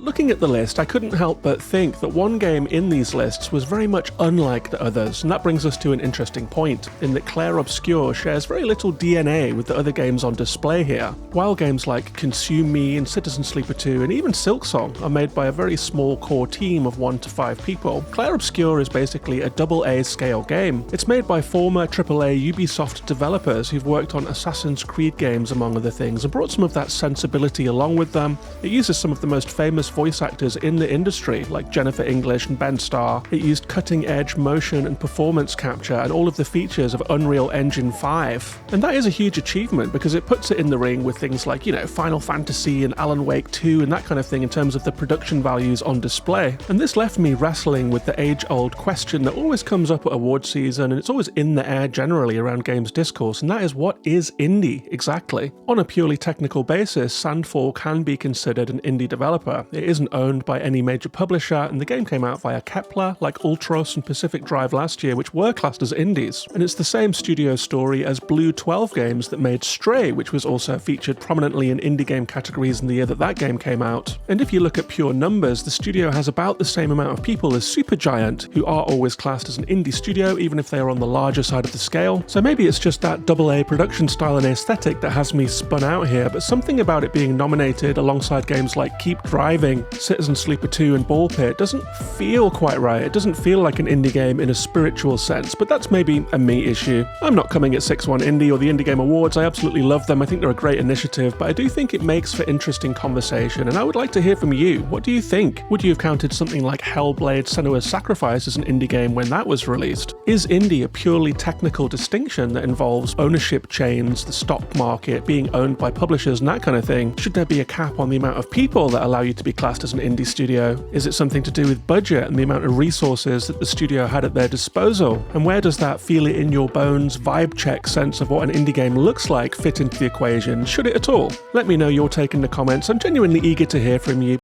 Looking at the list, I couldn't help but think that one game in these lists was very much unlike the others, and that brings us to an interesting point, in that Clair Obscur shares very little DNA with the other games on display here. While games like Consume Me and Citizen Sleeper 2 and even Silksong are made by a very small core team of 1 to 5 people, Clair Obscur is basically a AA scale game. It's made by former AAA Ubisoft developers who've worked on Assassin's Creed games among other things and brought some of that sensibility along with them. It uses some of the most famous voice actors in the industry, like Jennifer English and Ben Starr. It used cutting-edge motion and performance capture and all of the features of Unreal Engine 5. And that is a huge achievement because it puts it in the ring with things like, Final Fantasy and Alan Wake 2 and that kind of thing in terms of the production values on display. And this left me wrestling with the age-old question that always comes up at award season, and it's always in the air generally around games discourse, and that is, what is indie exactly? On a purely technical basis, Sandfall can be considered an indie developer. It isn't owned by any major publisher, and the game came out via Kepler, like Ultros and Pacific Drive last year, which were classed as indies. And it's the same studio story as Blue 12 Games that made Stray, which was also featured prominently in indie game categories in the year that game came out. And if you look at pure numbers, the studio has about the same amount of people as Supergiant, who are always classed as an indie studio, even if they are on the larger side of the scale. So maybe it's just that AA production style and aesthetic that has me spun out here, but something about it being nominated alongside games like Keep Driving, Citizen Sleeper 2 and Ball Pit doesn't feel quite right. It doesn't feel like an indie game in a spiritual sense, but that's maybe a me issue. I'm not coming at 6-1 Indie or the Indie Game Awards. I absolutely love them. I think they're a great initiative, but I do think it makes for interesting conversation, and I would like to hear from you. What do you think? Would you have counted something like Hellblade: Senua's Sacrifice as an indie game when that was released? Is indie a purely technical distinction that involves ownership chains, the stock market, being owned by publishers and that kind of thing? Should there be a cap on the amount of people that allow you to be classed as an indie studio? Is it something to do with budget and the amount of resources that the studio had at their disposal? And where does that feel it in your bones vibe check sense of what an indie game looks like fit into the equation? Should it at all? Let me know your take in the comments. I'm genuinely eager to hear from you.